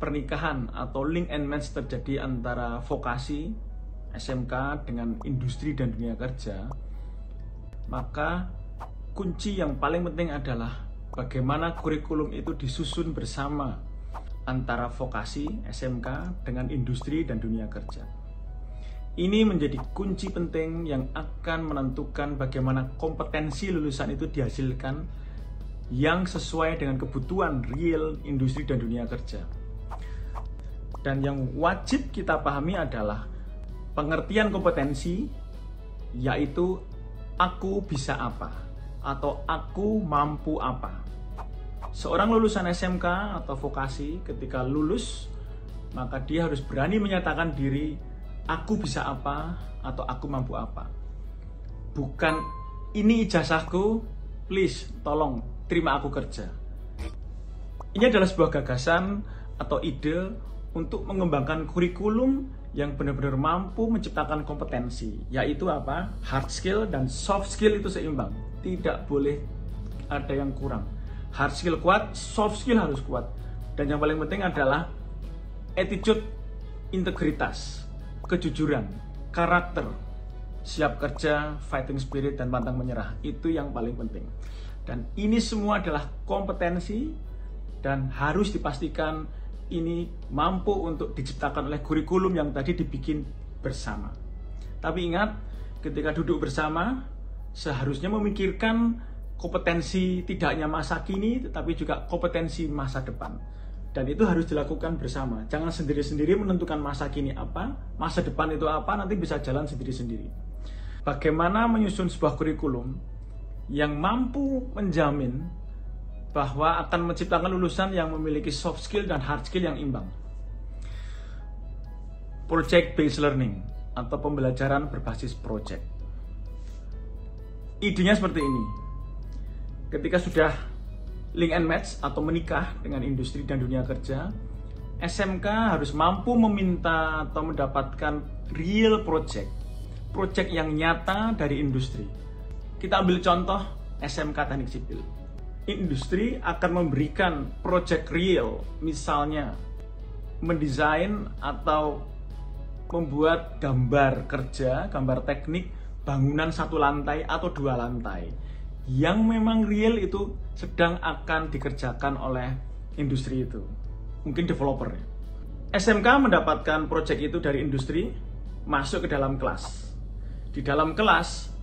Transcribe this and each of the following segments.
pernikahan atau link and match terjadi antara vokasi SMK dengan industri dan dunia kerja, maka kunci yang paling penting adalah bagaimana kurikulum itu disusun bersama antara vokasi SMK dengan industri dan dunia kerja. Ini menjadi kunci penting yang akan menentukan bagaimana kompetensi lulusan itu dihasilkan yang sesuai dengan kebutuhan real industri dan dunia kerja. Dan yang wajib kita pahami adalah pengertian kompetensi, yaitu aku bisa apa atau aku mampu apa. Seorang lulusan SMK atau vokasi ketika lulus, maka dia harus berani menyatakan diri, aku bisa apa atau aku mampu apa. Bukan ini ijazahku, please tolong terima aku kerja. Ini adalah sebuah gagasan atau ide untuk mengembangkan kurikulum yang benar-benar mampu menciptakan kompetensi, yaitu apa? Hard skill dan soft skill itu seimbang. Tidak boleh ada yang kurang. Hard skill kuat, soft skill harus kuat. Dan yang paling penting adalah attitude, integritas, kejujuran, karakter, siap kerja, fighting spirit, dan pantang menyerah. Itu yang paling penting. Dan ini semua adalah kompetensi dan harus dipastikan ini mampu untuk diciptakan oleh kurikulum yang tadi dibikin bersama. Tapi ingat, ketika duduk bersama, seharusnya memikirkan kompetensi tidak hanya masa kini, tetapi juga kompetensi masa depan. Dan itu harus dilakukan bersama. Jangan sendiri-sendiri menentukan masa kini apa, masa depan itu apa, nanti bisa jalan sendiri-sendiri. Bagaimana menyusun sebuah kurikulum yang mampu menjamin bahwa akan menciptakan lulusan yang memiliki soft skill dan hard skill yang imbang. Project based learning atau pembelajaran berbasis project. Idenya seperti ini. Ketika sudah link and match atau menikah dengan industri dan dunia kerja, SMK harus mampu meminta atau mendapatkan real project yang nyata dari industri. Kita ambil contoh SMK Teknik Sipil. Industri akan memberikan project real, misalnya mendesain atau membuat gambar kerja, gambar teknik bangunan 1 lantai atau 2 lantai yang memang real itu sedang akan dikerjakan oleh industri itu, mungkin developer. SMK mendapatkan project itu dari industri, masuk ke dalam kelas. Di dalam kelas,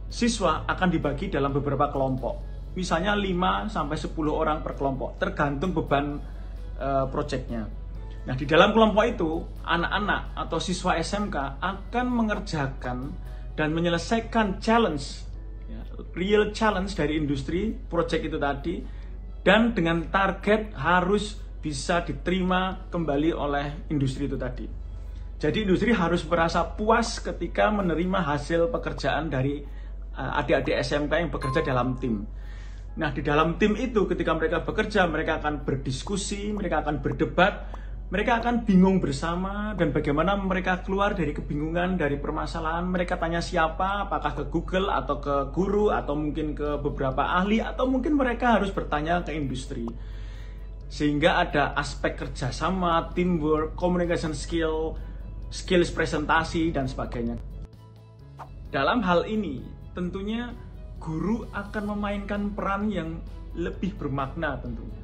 siswa akan dibagi dalam beberapa kelompok, misalnya 5-10 orang per kelompok, tergantung beban projectnya. Nah, di dalam kelompok itu, anak-anak atau siswa SMK akan mengerjakan dan menyelesaikan challenge, real challenge dari industri, project itu tadi, dan dengan target harus bisa diterima kembali oleh industri itu tadi. Jadi industri harus merasa puas ketika menerima hasil pekerjaan dari adik-adik SMK yang bekerja dalam tim. Nah, di dalam tim itu ketika mereka bekerja, mereka akan berdiskusi, mereka akan berdebat, mereka akan bingung bersama, dan bagaimana mereka keluar dari kebingungan, dari permasalahan. Mereka tanya siapa, apakah ke Google atau ke guru atau mungkin ke beberapa ahli, atau mungkin mereka harus bertanya ke industri. Sehingga ada aspek kerjasama, teamwork, communication skill, skills presentasi, dan sebagainya. Dalam hal ini, tentunya guru akan memainkan peran yang lebih bermakna tentunya.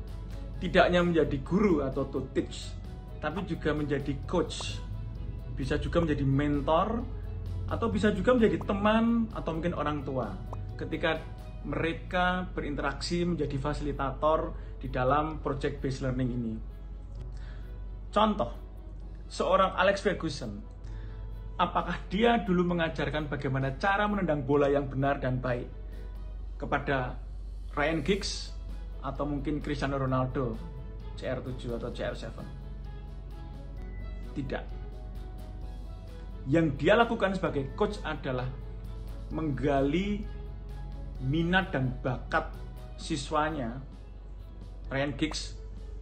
Tidak hanya menjadi guru atau to teach, tapi juga menjadi coach, bisa juga menjadi mentor, atau bisa juga menjadi teman atau mungkin orang tua ketika mereka berinteraksi menjadi fasilitator di dalam project based learning ini. Contoh, seorang Alex Ferguson, apakah dia dulu mengajarkan bagaimana cara menendang bola yang benar dan baik kepada Ryan Giggs atau mungkin Cristiano Ronaldo CR7 atau CR7? Tidak. Yang dia lakukan sebagai coach adalah menggali minat dan bakat siswanya, Ryan Giggs,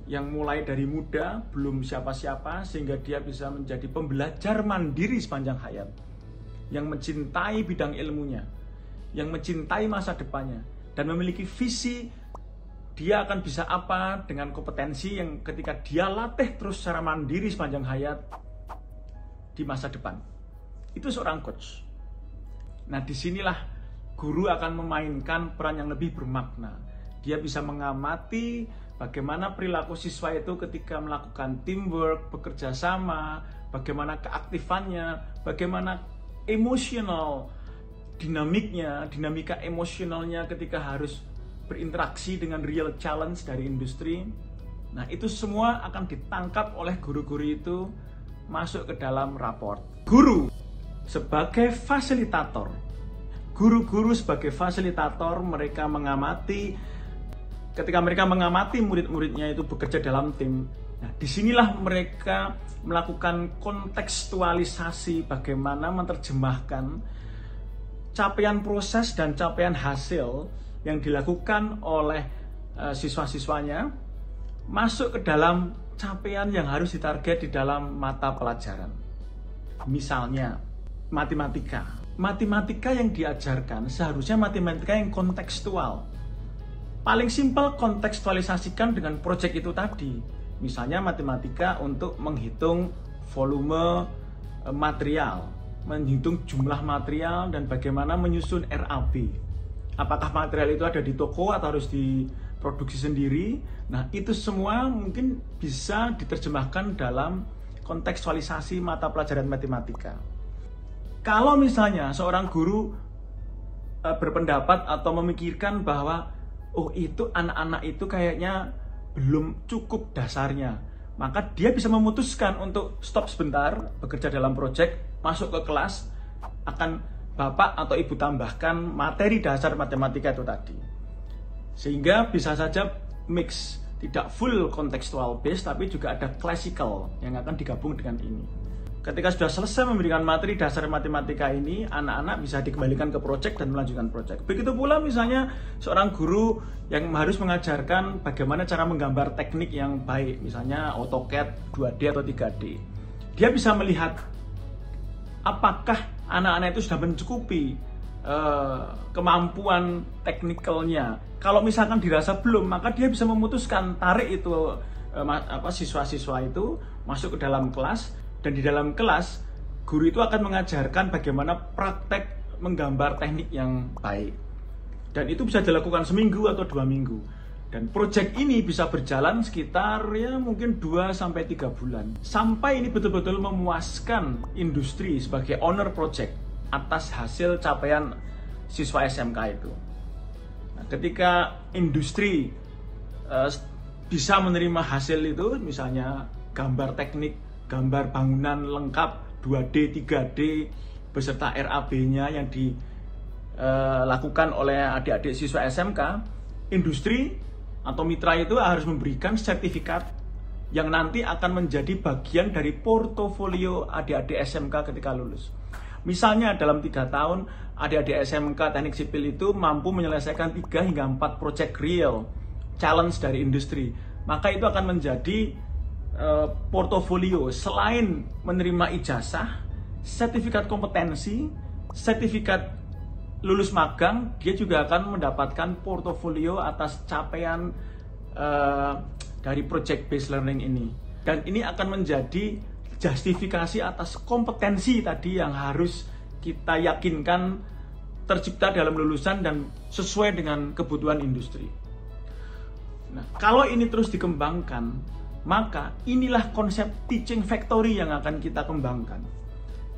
yang mulai dari muda, belum siapa-siapa, sehingga dia bisa menjadi pembelajar mandiri sepanjang hayat, yang mencintai bidang ilmunya, yang mencintai masa depannya, dan memiliki visi dia akan bisa apa dengan kompetensi yang ketika dia latih terus secara mandiri sepanjang hayat di masa depan. Itu seorang coach. Nah, disinilah guru akan memainkan peran yang lebih bermakna. Dia bisa mengamati bagaimana perilaku siswa itu ketika melakukan teamwork, bekerja sama, bagaimana keaktifannya, bagaimana emosional dinamika emosionalnya ketika harus berinteraksi dengan real challenge dari industri. Nah, itu semua akan ditangkap oleh guru-guru itu masuk ke dalam raport. Guru sebagai fasilitator. Guru-guru sebagai fasilitator, mereka mengamati, ketika mereka mengamati murid-muridnya itu bekerja dalam tim. Nah, disinilah mereka melakukan kontekstualisasi bagaimana menerjemahkan capaian proses dan capaian hasil yang dilakukan oleh siswa-siswanya masuk ke dalam capaian yang harus ditarget di dalam mata pelajaran. Misalnya, matematika. Matematika yang diajarkan seharusnya matematika yang kontekstual. Paling simpel kontekstualisasikan dengan proyek itu tadi. Misalnya matematika untuk menghitung volume material, menghitung jumlah material dan bagaimana menyusun RAB. Apakah material itu ada di toko atau harus diproduksi sendiri? Nah, itu semua mungkin bisa diterjemahkan dalam kontekstualisasi mata pelajaran matematika. Kalau misalnya seorang guru berpendapat atau memikirkan bahwa oh, itu anak-anak itu kayaknya belum cukup dasarnya, maka dia bisa memutuskan untuk stop sebentar, bekerja dalam proyek, masuk ke kelas, akan Bapak atau Ibu tambahkan materi dasar matematika itu tadi. Sehingga bisa saja mix, tidak full contextual based, tapi juga ada classical yang akan digabung dengan ini. Ketika sudah selesai memberikan materi dasar matematika ini, anak-anak bisa dikembalikan ke proyek dan melanjutkan proyek. Begitu pula misalnya seorang guru yang harus mengajarkan bagaimana cara menggambar teknik yang baik, misalnya AutoCAD 2D atau 3D. Dia bisa melihat apakah anak-anak itu sudah mencukupi kemampuan teknikalnya. Kalau misalkan dirasa belum, maka dia bisa memutuskan tarik itu siswa-siswa itu masuk ke dalam kelas, dan di dalam kelas guru itu akan mengajarkan bagaimana praktek menggambar teknik yang baik. Dan itu bisa dilakukan seminggu atau 2 minggu. Dan proyek ini bisa berjalan sekitar ya mungkin 2-3 bulan. Sampai ini betul-betul memuaskan industri sebagai owner project atas hasil capaian siswa SMK itu. Nah, ketika industri bisa menerima hasil itu, misalnya gambar teknik, gambar bangunan lengkap 2D, 3D beserta RAB-nya yang dilakukan oleh adik-adik siswa SMK, industri atau mitra itu harus memberikan sertifikat yang nanti akan menjadi bagian dari portofolio adik-adik SMK ketika lulus. Misalnya dalam 3 tahun, adik-adik SMK Teknik Sipil itu mampu menyelesaikan 3 hingga 4 proyek real challenge dari industri. Maka itu akan menjadi portofolio. Selain menerima ijazah, sertifikat kompetensi, sertifikat lulus magang, dia juga akan mendapatkan portofolio atas capaian dari project based learning ini. Dan ini akan menjadi justifikasi atas kompetensi tadi yang harus kita yakinkan tercipta dalam lulusan dan sesuai dengan kebutuhan industri. Nah, kalau ini terus dikembangkan, maka inilah konsep teaching factory yang akan kita kembangkan.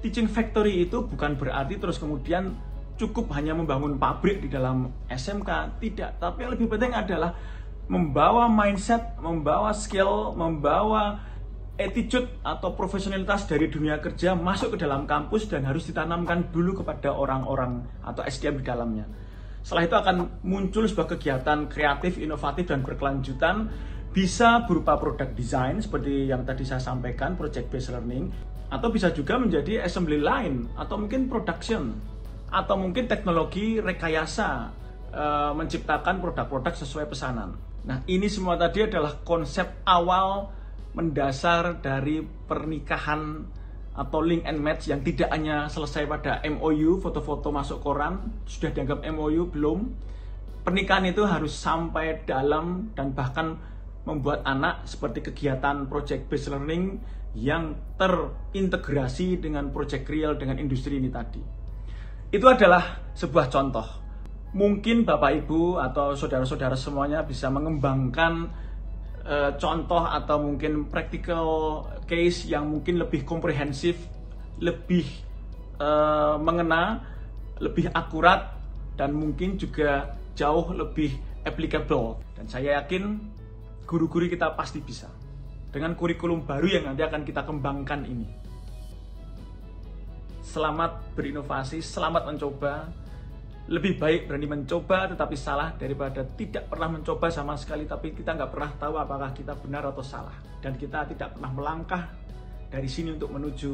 Teaching factory itu bukan berarti terus kemudian cukup hanya membangun pabrik di dalam SMK, tidak. Tapi yang lebih penting adalah membawa mindset, membawa skill, membawa attitude atau profesionalitas dari dunia kerja masuk ke dalam kampus dan harus ditanamkan dulu kepada orang-orang atau SDM di dalamnya. Setelah itu akan muncul sebuah kegiatan kreatif, inovatif, dan berkelanjutan, bisa berupa product design seperti yang tadi saya sampaikan, project based learning, atau bisa juga menjadi assembly line, atau mungkin production, atau mungkin teknologi rekayasa, menciptakan produk-produk sesuai pesanan. Nah, ini semua tadi adalah konsep awal mendasar dari pernikahan atau link and match yang tidak hanya selesai pada MOU, foto-foto masuk koran, sudah dianggap MOU, belum. pernikahan itu harus sampai dalam dan bahkan membuat anak seperti kegiatan project based learning yang terintegrasi dengan project real dengan industri ini tadi. Itu adalah sebuah contoh. Mungkin Bapak Ibu atau saudara-saudara semuanya bisa mengembangkan contoh atau mungkin practical case yang mungkin lebih komprehensif, lebih mengena, lebih akurat, dan mungkin juga jauh lebih applicable. Dan saya yakin guru-guru kita pasti bisa dengan kurikulum baru yang nanti akan kita kembangkan ini. Selamat berinovasi, selamat mencoba. Lebih baik berani mencoba tetapi salah daripada tidak pernah mencoba sama sekali tapi kita nggak pernah tahu apakah kita benar atau salah. Dan kita tidak pernah melangkah dari sini untuk menuju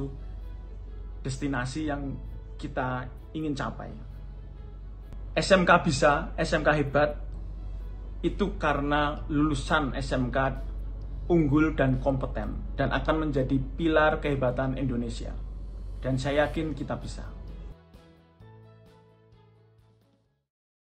destinasi yang kita ingin capai. SMK bisa, SMK hebat, itu karena lulusan SMK unggul dan kompeten dan akan menjadi pilar kehebatan Indonesia. Dan saya yakin kita bisa.